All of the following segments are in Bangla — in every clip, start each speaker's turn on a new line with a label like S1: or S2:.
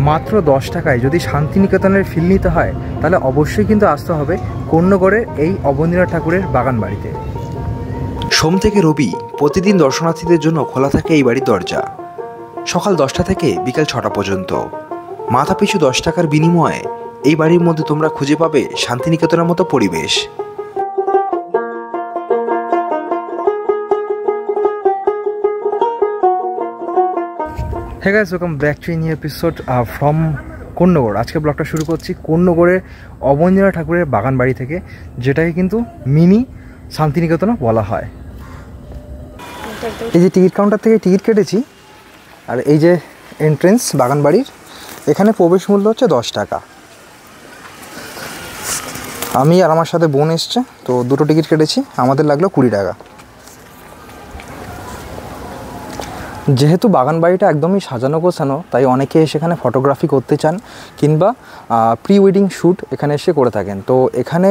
S1: মাত্র 10 টাকায় যদি শান্তিনিকেতনের ফিল নিতে হয় তাহলে অবশ্যই কিন্তু আসতে হবে কোন্নগরের এই অবনীন্দ্রনাথ ঠাকুরের বাগান বাড়িতে।
S2: সোম থেকে রবি প্রতিদিন দর্শনার্থীদের জন্য খোলা থাকে এই বাড়ির দরজা, সকাল 10টা থেকে বিকাল 6টা পর্যন্ত। মাথাপিছু 10 টাকার বিনিময়ে এই বাড়ির মধ্যে তোমরা খুঁজে পাবে শান্তিনিকেতনের মতো পরিবেশ।
S1: Hey guys, welcome back to a new episode from Konnagar. আজকে ব্লগটা শুরু করছি কোন্নগরের অবনীন্দ্রনাথ ঠাকুরের বাগান বাড়ি থেকে, যেটাকে কিন্তু মিনি শান্তিনিকেতনও বলা হয়। এই যে টিকিট কাউন্টার থেকে টিকিট কেটেছি, আর এই যে এন্ট্রেন্স বাগান বাড়ির, এখানে প্রবেশ মূল্য হচ্ছে 10 টাকা। আমি আর আমার সাথে বোন এসছে, তো দুটো টিকিট কেটেছি, আমাদের লাগলো 20 টাকা। যেহেতু বাগান বাড়িটা একদমই সাজানো গোছানো, তাই অনেকে সেখানে ফটোগ্রাফি করতে চান কিংবা প্রি ওয়েডিং শ্যুট এখানে এসে করে থাকেন। তো এখানে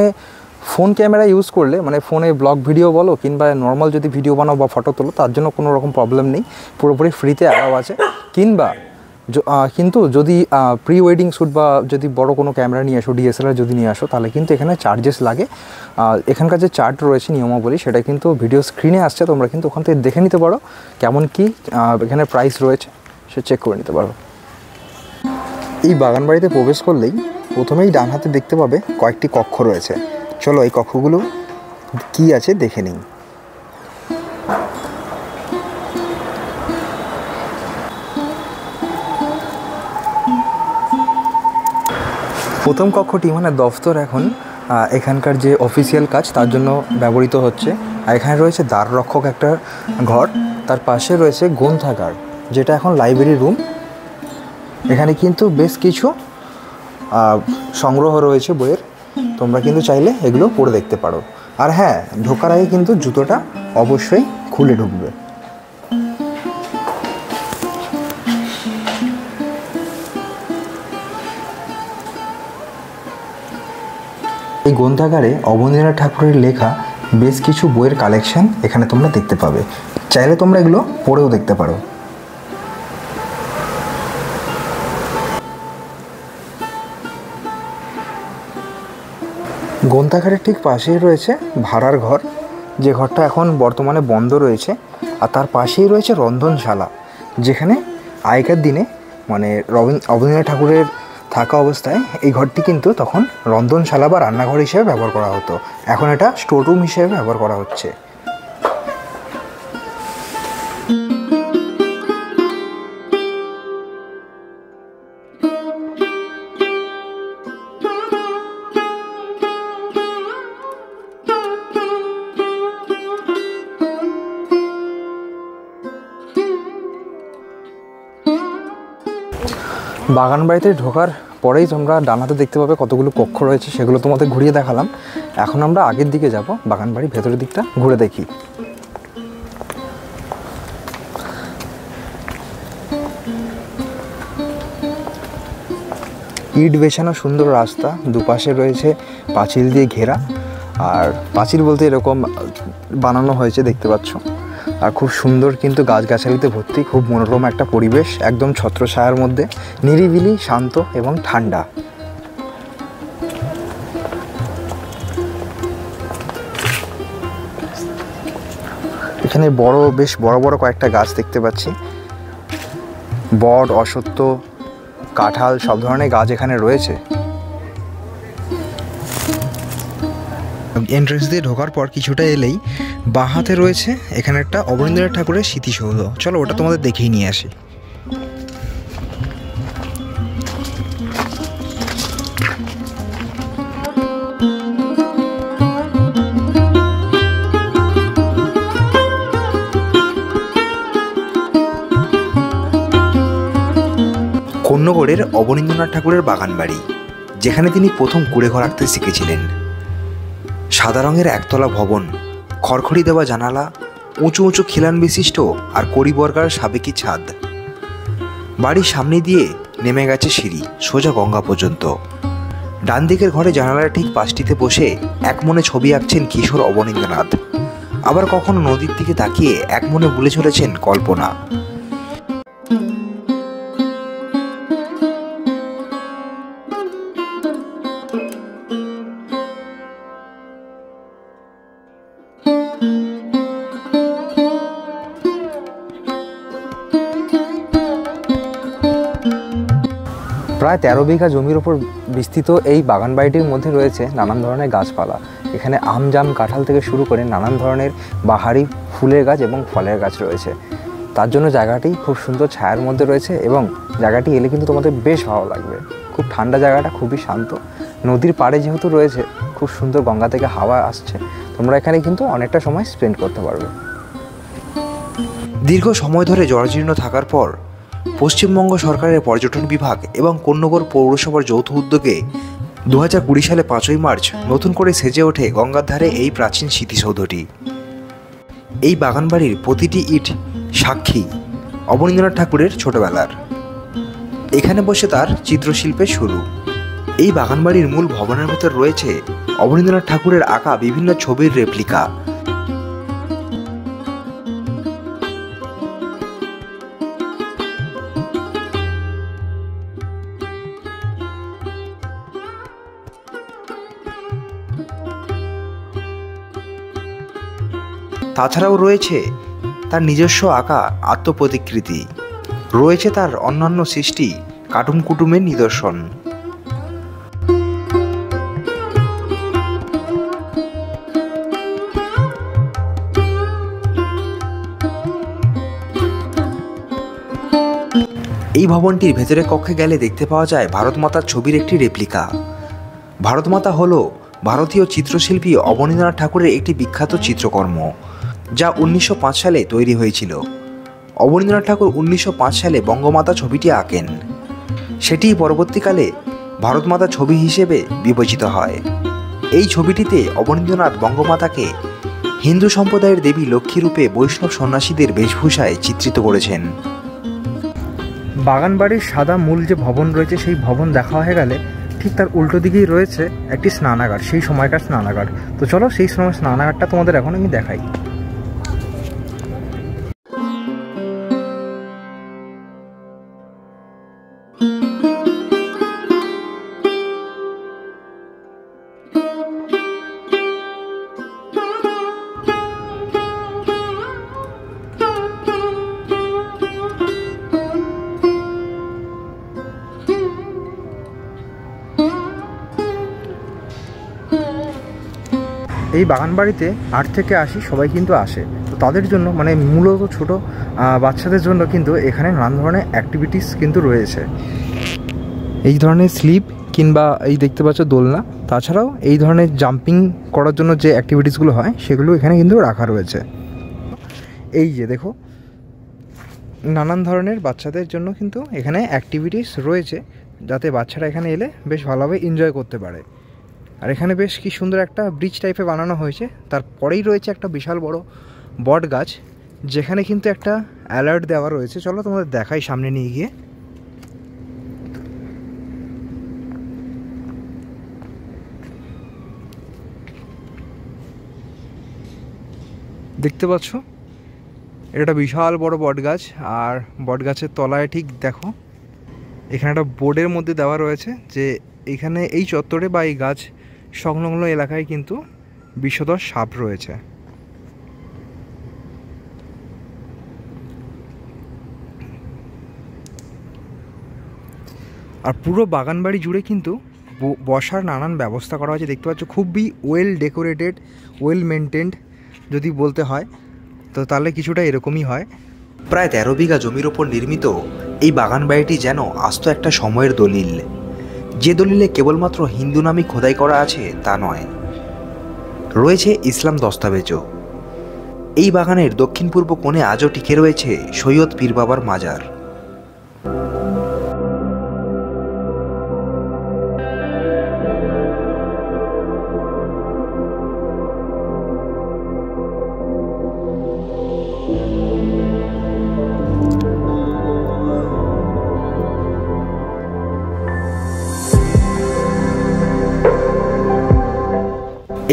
S1: ফোন ক্যামেরা ইউজ করলে, মানে ফোনে ব্লগ ভিডিও বলো কিংবা নর্মাল যদি ভিডিও বানাও বা ফটো তোলো, তার জন্য কোনো রকম প্রবলেম নেই, পুরোপুরি ফ্রিতে অ্যালাউ আছে। কিন্তু যদি প্রি ওয়েডিং শ্যুট বা যদি বড় কোনো ক্যামেরা নিয়ে আসো, ডিএসএলআর যদি নিয়ে আসো, তাহলে কিন্তু এখানে চার্জেস লাগে। এখানকার যে চার্ট রয়েছে, নিয়মাবলী, সেটা কিন্তু ভিডিও স্ক্রিনে আসছে, তোমরা কিন্তু ওখান থেকে দেখে নিতে পারো কেমন কি এখানে প্রাইস রয়েছে, সে চেক করে নিতে পারো। এই বাগান বাড়িতে প্রবেশ করলেই প্রথমেই ডান হাতে দেখতে পাবে কয়েকটি কক্ষ রয়েছে। চলো এই কক্ষগুলো কি আছে দেখে নিই। প্রথম কক্ষটি মানে দফতর, এখন এখানকার যে অফিসিয়াল কাজ তার জন্য ব্যবহৃত হচ্ছে। আর এখানে রয়েছে দ্বার রক্ষক একটা ঘর, তার পাশে রয়েছে গ্রন্থাগার, যেটা এখন লাইব্রেরি রুম। এখানে কিন্তু বেশ কিছু সংগ্রহ রয়েছে বইয়ের, তোমরা কিন্তু চাইলে এগুলো পড়ে দেখতে পারো। আর হ্যাঁ, ঢোকার আগে কিন্তু জুতোটা অবশ্যই খুলে ঢুকবে। এই গ্রন্থাগারে অবনীন্দ্রনাথ ঠাকুরের লেখা বেশ কিছু বইয়ের কালেকশন এখানে তোমরা দেখতে পাবে, চাইলে তোমরা এগুলো পড়েও দেখতে পারো। গ্রন্থাগারের ঠিক পাশেই রয়েছে ভাড়ার ঘর, যে ঘরটা এখন বর্তমানে বন্ধ রয়েছে। আর তার পাশেই রয়েছে রন্ধনশালা, যেখানে আগেকার দিনে মানে অবনীন্দ্রনাথ ঠাকুরের থাকা অবস্থায় এই ঘরটি কিন্তু তখন রন্ধনশালা বা রান্নাঘর হিসেবে ব্যবহার করা হতো। এখন এটা স্টোর রুম হিসেবে ব্যবহার করা হচ্ছে। বাগান বাড়িতে ঢোকার পরেই তোমরা ডান হাতে দেখতে পাবে কতগুলো কক্ষ রয়েছে, সেগুলো তোমাদের ঘুরিয়ে দেখালাম। এখন আমরা আগের দিকে যাব, বাগান বাড়ির ভেতরের দিকটা ঘুরে দেখি। ইট বেছানো সুন্দর রাস্তা, দুপাশে রয়েছে পাঁচিল দিয়ে ঘেরা। আর পাঁচিল বলতে এরকম বানানো হয়েছে, দেখতে পাচ্ছ। আর খুব সুন্দর কিন্তু গাছগাছালিতে ভর্তি, খুব মনোরম একটা পরিবেশ, একদম ছত্রছায়ার মধ্যে, নিরিবিলি, শান্ত এবং ঠান্ডা। এখানে বেশ বড় বড় কয়েকটা গাছ দেখতে পাচ্ছি, বট, অশ্বত্থ, কাঁঠাল, সব ধরনের গাছ এখানে রয়েছে। এন্ট্রেন্স দিয়ে ঢোকার পর কিছুটা এলেই বাঁ হাতে রয়েছে এখানে একটা অবনীন্দ্রনাথ ঠাকুরের স্মৃতিসৌধ। চলো ওটা তোমাদের দেখেই নিয়ে আসি। কোন্নগরের অবনীন্দ্রনাথ ঠাকুরের বাগান বাড়ি, যেখানে তিনি প্রথম কুঁড়েঘর আঁকতে শিখেছিলেন। সাদা রঙের একতলা ভবন, খড়খড়ি দেওয়া জানালা, উঁচু উঁচু খিলান বিশিষ্ট আর কড়িবর্গার সাবেকি ছাদ। বাড়ির সামনে দিয়ে নেমে গেছে সিঁড়ি সোজা গঙ্গা পর্যন্ত। ডান দিকের ঘরে জানালার ঠিক পাশটিতে বসে এক মনে ছবি আঁকছেন কিশোর অবনীন্দ্রনাথ। আবার কখনো নদীর দিকে তাকিয়ে এক মনে ভুলে চলেছেন কল্পনা।
S2: প্রায় 13 বিঘা জমির ওপর বিস্তৃত এই বাগান বাড়িটির মধ্যে রয়েছে নানান ধরনের গাছপালা। এখানে আম, জাম, কাঁঠাল থেকে শুরু করে নানান ধরনের বাহারি ফুলের গাছ এবং ফলের গাছ রয়েছে। তার জন্য জায়গাটি খুব সুন্দর ছায়ার মধ্যে রয়েছে এবং জায়গাটি এলে কিন্তু তোমাদের বেশ ভালো লাগবে। খুব ঠান্ডা জায়গাটা, খুবই শান্ত। নদীর পাড়ে যেহেতু রয়েছে, খুব সুন্দর গঙ্গা থেকে হাওয়া আসছে, তোমরা এখানে কিন্তু অনেকটা সময় স্পেন্ড করতে পারবে।
S1: দীর্ঘ সময় ধরে জরাজীর্ণ থাকার পর পশ্চিমবঙ্গ সরকারের পর্যটন বিভাগ এবং কোন্নগর পৌরসভার যৌথ উদ্যোগে 2020 সালে 5ই মার্চ নতুন করে সেজে ওঠে গঙ্গার ধারে এই প্রাচীন স্মৃতিসৌধটি। এই বাগানবাড়ির প্রতিটি ইট সাক্ষী অবনীন্দ্রনাথ ঠাকুরের ছোটবেলার। এখানে বসে তার চিত্রশিল্পের শুরু। এই বাগানবাড়ির মূল ভবনের ভেতর রয়েছে অবনীন্দ্রনাথ ঠাকুরের আঁকা বিভিন্ন ছবির রেপ্লিকা। তাছাড়াও রয়েছে তার নিজস্ব আঁকা আত্মপ্রতিকৃতি, রয়েছে তার অন্যান্য সৃষ্টি কাটুম কুটুমের নিদর্শন। এই ভবনটির ভেতরের কক্ষে গেলে দেখতে পাওয়া যায় ভারত মাতার ছবির একটি রেপ্লিকা। ভারত মাতা হল ভারতীয় চিত্রশিল্পী অবনীন্দ্রনাথ ঠাকুরের একটি বিখ্যাত চিত্রকর্ম, যা 1905 সালে তৈরি হয়েছিল। অবনীন্দ্রনাথ ঠাকুর 1905 সালে বঙ্গমাতা ছবিটি আঁকেন। সেটি পরবর্তীকালে ভারতমাতা ছবি হিসেবে বিবেচিত হয়। এই ছবিটিতে অবনীন্দ্রনাথ বঙ্গমাতাকে হিন্দু সম্প্রদায়ের দেবী লক্ষ্মী রূপে বৈষ্ণব সন্ন্যাসীদের বেশভূষায় চিত্রিত করেছেন।
S2: বাগানবাড়ির সাদা মূল যে ভবন রয়েছে, সেই ভবন দেখা হয়ে গেলে ঠিক তার উল্টো দিকেই রয়েছে একটি স্নানাগার, সেই সময়কার স্নানাগার। তো চলো সেই সময় স্নানাগারটা তোমাদের এখন আমি দেখাই। এই বাগানবাড়িতে 8 থেকে 80 সবাই কিন্তু আসে। তো তাদের জন্য মানে মূলত ছোট বাচ্চাদের জন্য কিন্তু এখানে নানান ধরনের অ্যাক্টিভিটিস কিন্তু রয়েছে। এই ধরনের স্লিপ কিংবা এই দেখতে পাচ্ছ দোলনা, তাছাড়াও এই ধরনের জাম্পিং করার জন্য যে অ্যাক্টিভিটিসগুলো হয় সেগুলো এখানে কিন্তু রাখা রয়েছে। এই যে দেখো, নানান ধরনের বাচ্চাদের জন্য কিন্তু এখানে অ্যাক্টিভিটিস রয়েছে, যাতে বাচ্চারা এখানে এলে বেশ ভালোভাবে এনজয় করতে পারে। আর এখানে বেশ কি সুন্দর একটা ব্রিজ টাইপের বানানো হয়েছে। তারপরেই রয়েছে একটা বিশাল বড় বট গাছ, যেখানে কিন্তু একটা অ্যালার্ট দেওয়া রয়েছে। চলো তোমাদের দেখাই সামনে নিয়ে গিয়ে। দেখতে পাচ্ছ, এটা একটা বিশাল বড় বট গাছ। আর বট গাছের তলায় ঠিক দেখো, এখানে একটা বোর্ডের মধ্যে দেওয়া রয়েছে যে এখানে এই চত্বরে বা এই গাছ সংলগ্ন এলাকায় কিন্তু বিষধর সাপ রয়েছে। আর পুরো বাগানবাড়ি জুড়ে কিন্তু বসার নানান ব্যবস্থা করা হয়েছে। দেখতে পাচ্ছ, খুবই ওয়েল ডেকোরেটেড, ওয়েল মেনটেন্ড যদি বলতে হয় তো তাহলে কিছুটা এরকমই হয়।
S1: প্রায় 13 বিঘা জমির ওপর নির্মিত এই বাগানবাড়িটি যেন আস্ত একটা সময়ের দলিল, যে দলিলে কেবলমাত্র হিন্দু নামই খোদাই করা আছে তা নয়, রয়েছে ইসলাম দস্তাবেজও। এই বাগানের দক্ষিণ পূর্ব কোণে আজও টিকে রয়েছে সৈয়দ পীর বাবার মাজার।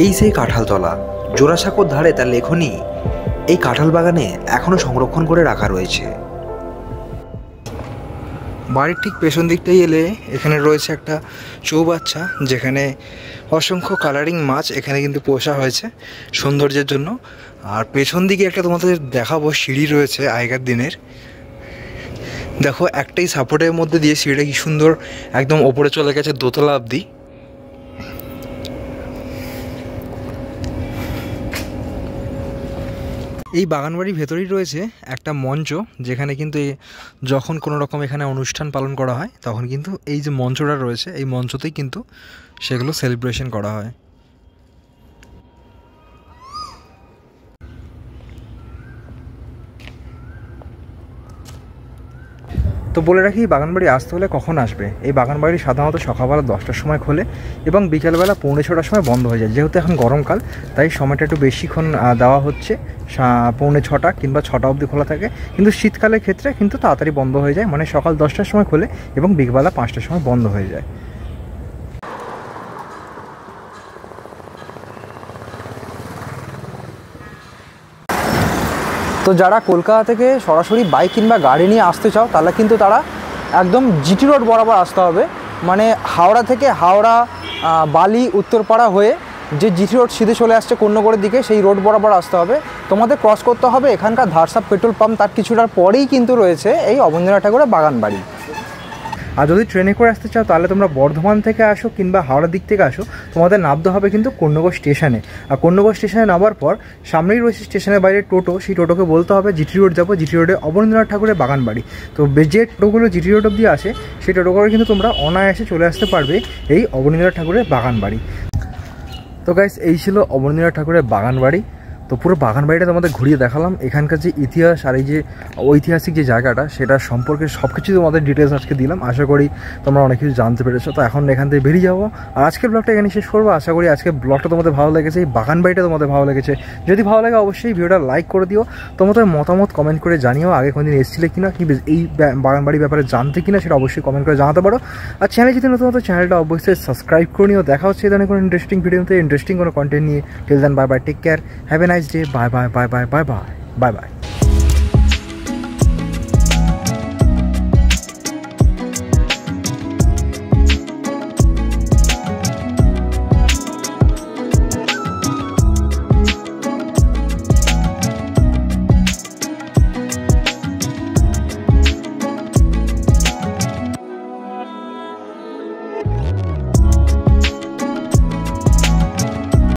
S1: এই সেই কাঁঠালতলা, জোড়াসাঁকোর ধারে তার লেখনী এই কাঁঠাল বাগানে এখনও সংরক্ষণ করে রাখা রয়েছে।
S2: বাড়ির ঠিক পেছন দিকটাই এলে এখানে রয়েছে একটা চৌবাচ্চা, যেখানে অসংখ্য কালারিং মাছ এখানে কিন্তু পোষা হয়েছে সৌন্দর্যের জন্য। আর পেছন দিকে একটা তোমাদের দেখাবো সিঁড়ি রয়েছে আগেকার দিনের, দেখো একটাই সাপোর্টের মধ্যে দিয়ে সিঁড়িটা কি সুন্দর একদম ওপরে চলে গেছে দোতলা অবধি। এই বাগানবাড়ির ভেতরেই রয়েছে একটা মঞ্চ, যেখানে কিন্তু যখন কোনো রকম এখানে অনুষ্ঠান পালন করা হয় তখন কিন্তু এই যে মঞ্চটা রয়েছে এই মঞ্চতেই কিন্তু সেগুলো সেলিব্রেশন করা হয়। তো বলে রাখি বাগানবাড়ি আসতে হলে কখন আসবে। এই বাগানবাড়ি সাধারণত সকালবেলা 10টার সময় খোলে এবং বিকেলবেলা 5:45টার সময় বন্ধ হয়ে যায়। যেহেতু এখন গরমকাল তাই সময়টা একটু বেশিক্ষণ দেওয়া হচ্ছে, 5:45 কিংবা 6টা অবধি খোলা থাকে, কিন্তু শীতকালের ক্ষেত্রে কিন্তু তাড়াতাড়ি বন্ধ হয়ে যায়, মানে সকাল 10টার সময় খোলে এবং বিকেলবেলা 5টার সময় বন্ধ হয়ে যায়। তো যারা কলকাতা থেকে সরাসরি বাইক কিংবা গাড়ি নিয়ে আসতে চাও তাহলে কিন্তু তারা একদম জিটি রোড বরাবর আসতে হবে, মানে হাওড়া থেকে হাওড়া বালি উত্তরপাড়া হয়ে যে জিটি রোড সিধে চলে আসছে কন্যগড়ের দিকে সেই রোড বরাবর আসতে হবে। তোমাদের ক্রস করতে হবে এখানকার ধারসাপ পেট্রোল পাম্প, তার কিছুটার পরেই কিন্তু রয়েছে এই অবনীন্দ্রনাথ ঠাকুরের বাগানবাড়ি। আর যদি ট্রেনে করে আসতে চাও তাহলে তোমরা বর্ধমান থেকে আসো কিংবা হাওড়ার দিক থেকে আসো, তোমাদের নামতে হবে কিন্তু কন্যগড় স্টেশনে। আর কন্যগড় স্টেশনে নামার পর সামনেই রয়েছে স্টেশনের বাইরে টোটো, সেই টোটোকে বলতে হবে জিটি রোড যাবো, জিটি রোডে অবনীন্দ্রনাথ ঠাকুরের বাগানবাড়ি। তো যে টোটোগুলো জিটি রোড অব্দি আসে সেই টোটো করে কিন্তু তোমরা অনায়াসে চলে আসতে পারবে এই অবনীন্দ্রনাথ ঠাকুরের বাগানবাড়ি। তো গাইস এই ছিল অবনীন্দ্রনাথ ঠাকুরের বাগানবাড়ি। তো পুরো বাগানবাড়িটা তোমাদের ঘুরিয়ে দেখালাম, এখানকার যে ইতিহাস আর এই যে ঐতিহাসিক যে জায়গাটা সেটা সম্পর্কে সব কিছু তোমাদের ডিটেলস আজকে দিলাম। আশা করি তোমরা অনেক কিছু জানতে পেরেছো। তো এখন এখান থেকে বেরিয়ে যাবো আর আজকের ব্লগটা এখানে শেষ করবো। আশা করি আজকের ব্লগটা তোমাদের ভালো লেগেছে, এই বাগানবাড়িটা তোমাদের ভালো লেগেছে। যদি ভালো লাগে অবশ্যই ভিডিওটা লাইক করে দিও, তোমাদের মতামত কমেন্ট করে জানিও, আগে কোনদিন এসেছিলে কিনা কি এই বাগানবাড়ির ব্যাপারে জানতে কিনা সেটা অবশ্যই কমেন্ট করে জানাতে পারো। আর চ্যানেল যদি নতুন চ্যানেলটা অবশ্যই সাবস্ক্রাইব করে নিও। দেখা হচ্ছে এই ধরনের কোনো ইন্টারেস্টিং ভিডিওতে, ইন্টারেস্টিং কোনো কন্টেন্ট নিয়ে। Till then bye bye, take care, have a nice day, bye bye bye bye bye bye bye by.